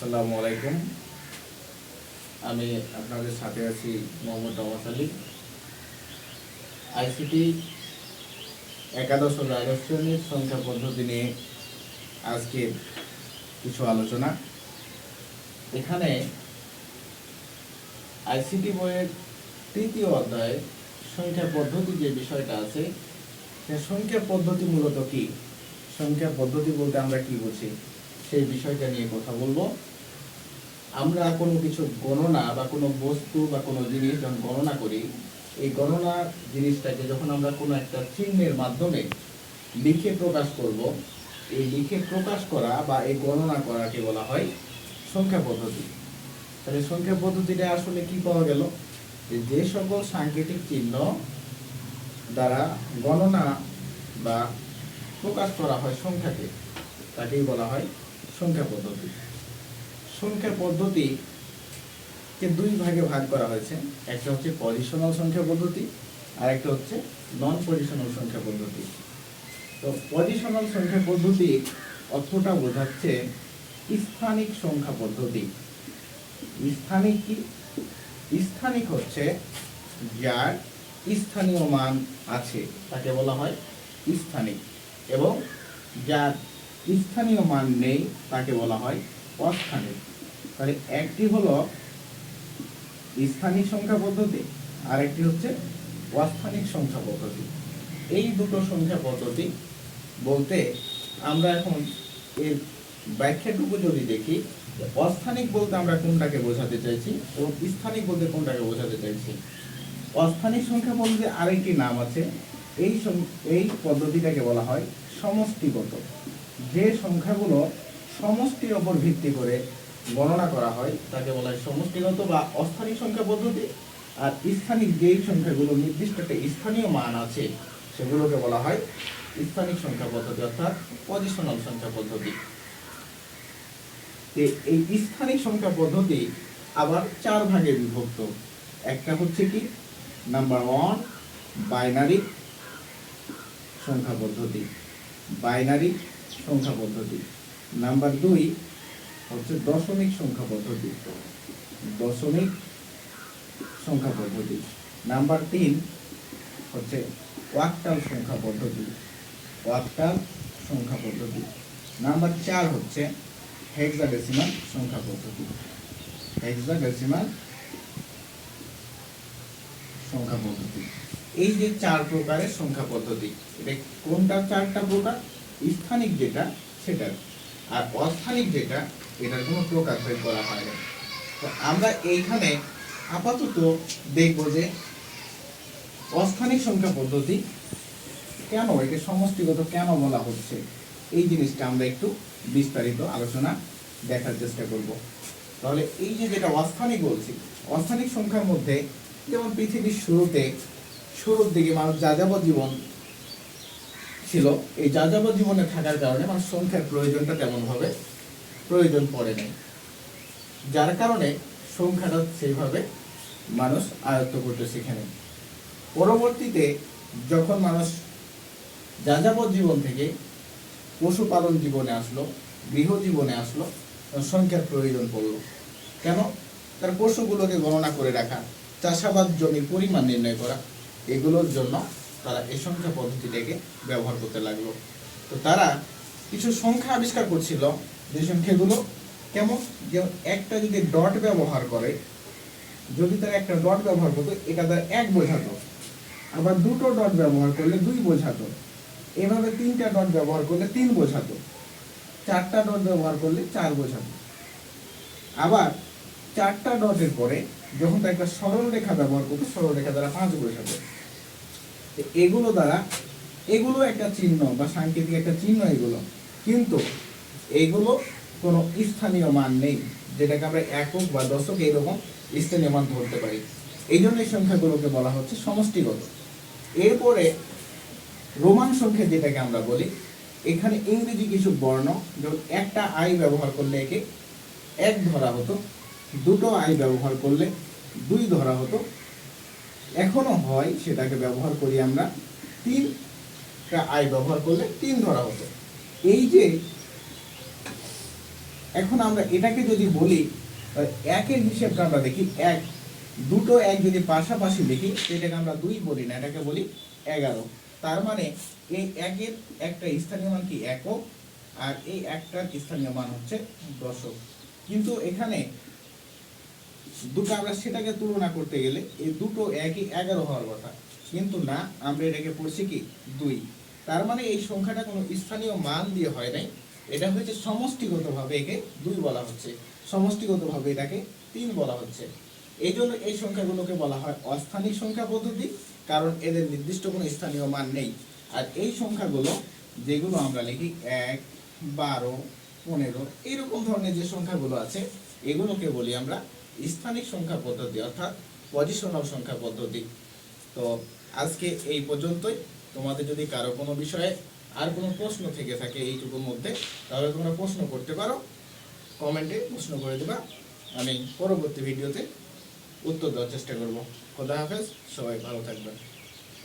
আসসালামু আলাইকুম। আমি আপনাদের সাথে আছি মোহাম্মদ আওয়াজ আলী। আইসিটি একাদশ ও দ্বাদশ শ্রেণীর সংখ্যা পদ্ধতি নিয়ে আজকে কিছু আলোচনা। এখানে আইসিটি বইয়ের তৃতীয় অধ্যায়ে সংখ্যা পদ্ধতি যে বিষয়টা আছে, সে সংখ্যা পদ্ধতি মূলত কি, সংখ্যা পদ্ধতি বলতে আমরা কি বুঝি, সেই বিষয়টা নিয়ে কথা বলবো। আমরা কোনো কিছু গণনা বা কোনো বস্তু বা কোনো জিনিস যখন গণনা করি, এই গণনা জিনিসটাকে যখন আমরা কোনো একটা চিহ্নের মাধ্যমে লিখে প্রকাশ করব, এই লিখে প্রকাশ করা বা এই গণনা করাকে বলা হয় সংখ্যা পদ্ধতি। তাহলে সংখ্যা পদ্ধতিটা আসলে কি পাওয়া গেল, যে সকল সাংকেতিক চিহ্ন দ্বারা গণনা বা প্রকাশ করা হয় সংখ্যাকে, তাকেই বলা হয় সংখ্যা পদ্ধতি। সংখ্যা পদ্ধতিকে দুই ভাগে ভাগ করা হয়েছে, একটা হচ্ছে পজিশনাল সংখ্যা পদ্ধতি আর একটা হচ্ছে নন পজিশনাল সংখ্যা পদ্ধতি। তো পজিশনাল সংখ্যা পদ্ধতি অর্থটা বোঝাচ্ছে স্থানিক সংখ্যা পদ্ধতি। স্থানিক কি? স্থানিক হচ্ছে যার স্থানীয় মান আছে তাকে বলা হয় স্থানিক, এবং যার স্থানীয় মান নেই তাকে বলা হয় অস্থানিক। তাহলে একটি হলো স্থানিক সংখ্যা পদ্ধতি আর একটি হচ্ছে অস্থানিক সংখ্যা পদ্ধতি। এই দুটো সংখ্যা পদ্ধতি বলতে আমরা এখন এর ব্যাখ্যাটুকু যদি দেখি, অস্থানিক বলতে আমরা কোনটাকে বোঝাতে চাইছি এবং স্থানিক বলতে কোনটাকে বোঝাতে চাইছি। অস্থানিক সংখ্যা পদ্ধতি আরেকটি নাম আছে, এই পদ্ধতিটাকে বলা হয় সমষ্টিগত। যে সংখ্যাগুলো সমষ্টির ওপর ভিত্তি করে গণনা করা হয় তাকে বলা হয় সমষ্টিগত বা অস্থানিক সংখ্যা পদ্ধতি। আর স্থানিক যেই সংখ্যাগুলো নির্দিষ্ট একটা স্থানীয় মান আছে সেগুলোকে বলা হয় স্থানিক সংখ্যা পদ্ধতি, অর্থাৎ পজিশনাল সংখ্যা পদ্ধতি। এই স্থানিক সংখ্যা পদ্ধতি আবার চার ভাগে বিভক্ত। একটা হচ্ছে কি, নাম্বার 1 বাইনারি সংখ্যা পদ্ধতি, বাইনারি সংখ্যা পদ্ধতি। নাম্বার 2 হচ্ছে দশমিক সংখ্যা পদ্ধতি, দশমিক সংখ্যা পদ্ধতি। নাম্বার 3 হচ্ছে ওয়াক্টাল সংখ্যা পদ্ধতি, ওয়াক্টাল সংখ্যা পদ্ধতি। নাম্বার 4 হচ্ছে হেক্সাডেসিমাল সংখ্যা পদ্ধতি, হেক্সাডেসিমাল সংখ্যা পদ্ধতি। এই যে চার প্রকারের সংখ্যা পদ্ধতি, এটা কোনটা চারটা প্রকার? স্থানিক যেটা সেটা, আর অস্থানিক যেটা এটার কোনো প্রকার ভেদ করা হয় না। তো আমরা এইখানে আপাতত দেখব যে অস্থানিক সংখ্যা পদ্ধতি কেন, একে সমষ্টিগত কেন বলা হচ্ছে, এই জিনিসটা আমরা একটু বিস্তারিত আলোচনা দেখার চেষ্টা করব। তাহলে এই যে যেটা অস্থানিক বলছি, অস্থানিক সংখ্যার মধ্যে যেমন পৃথিবীর শুরুর দিকে মানুষ যাযাবর জীবন ছিল, এই যাযাবর জীবনে থাকার কারণে মানুষ সংখ্যার প্রয়োজনটা তেমনভাবে প্রয়োজন পড়ে নাই, যার কারণে সংখ্যাটা সেইভাবে মানুষ আয়ত্ত করতে শিখে নেয়। পরবর্তীতে যখন মানুষ যাযাবর জীবন থেকে পশুপালন জীবনে আসলো, গৃহ জীবনে আসলো, সংখ্যার প্রয়োজন পড়লো। কেন? তার পশুগুলোকে গণনা করে রাখা, চাষাবাদ জমির পরিমাণ নির্ণয় করা, এগুলোর জন্য তারা এই সংখ্যা পদ্ধতিটাকে ব্যবহার করতে লাগলো। তো তারা কিছু সংখ্যা আবিষ্কার করছিল, যে সংখ্যাগুলো কেমন, যেমন একটা যদি ডট ব্যবহার করে, যদি তারা একটা ডট ব্যবহার করতো এটা তার 1 বোঝাতো, আবার দুটো ডট ব্যবহার করলে 2 বোঝাতো, এভাবে 3টা ডট ব্যবহার করলে 3 বোঝাতো, 4টা ডট ব্যবহার করলে 4 বোঝাতো। আবার 4টা ডটের পরে যখন তার একটা সরল রেখা ব্যবহার করতো, সরল রেখা দ্বারা 5 বোঝাতো। এগুলো দ্বারা, এগুলো একটা চিহ্ন বা সাংকেতিক একটা চিহ্ন এগুলো, কিন্তু এগুলো কোনো স্থানীয় মান নেই, যেটাকে আমরা একক বা দশক এইরকম স্থানীয় মান ধরতে পারি। এই জন্য এই সংখ্যাগুলোকে বলা হচ্ছে সমষ্টিগত। এরপরে রোমান সংখ্যা যেটাকে আমরা বলি, এখানে ইংরেজি কিছু বর্ণ, যেমন একটা আই ব্যবহার করলে একে 1 ধরা হতো, দুটো আই ব্যবহার করলে 2 ধরা হতো, এখনো হয় সেটাকে ব্যবহার করি আমরা 3টা আই ব্যবহার করলে 3 ধরা হতো। এই যে এখন আমরা এটাকে যদি বলি একের হিসেবটা আমরা দেখি, এক দুটো এক যদি পাশাপাশি লিখি এটাকে আমরা 2 বলি না, এটাকে বলি 11। তার মানে এই একের একটা স্থানীয় মান কি একক, আর এই একটার স্থানীয় মান হচ্ছে দশক। কিন্তু এখানে দুটো আমরা সেটাকে তুলনা করতে গেলে এই দুটো একই 11 হওয়ার কথা, কিন্তু না, আমরা এটাকে পড়ছি কি 2। তার মানে এই সংখ্যাটা কোনো স্থানীয় মান দিয়ে হয় নাই, এটা হচ্ছে সমষ্টিগতভাবে একে 2 বলা হচ্ছে, সমষ্টিগতভাবে এটাকে 3 বলা হচ্ছে। এই জন্য এই সংখ্যাগুলোকে বলা হয় অস্থানিক সংখ্যা পদ্ধতি, কারণ এদের নির্দিষ্ট কোনো স্থানীয় মান নেই। আর এই সংখ্যাগুলো যেগুলো আমরা লিখি 1, 12, 15 এইরকম ধরনের যে সংখ্যাগুলো আছে এগুলোকে বলি আমরা স্থানিক সংখ্যা পদ্ধতি, অর্থাৎ পজিশনাল সংখ্যা পদ্ধতি। তো আজকে এই পর্যন্তই। তোমাদের যদি কারো কোনো বিষয়ে আর কোনো প্রশ্ন থেকে থাকে এইটুকুর মধ্যে, তাহলে তোমরা প্রশ্ন করতে পারো, কমেন্টে প্রশ্ন করে দেবা, আমি পরবর্তী ভিডিওতে উত্তর দেওয়ার চেষ্টা করব। খোদা হাফেজ, সবাই ভালো থাকবেন।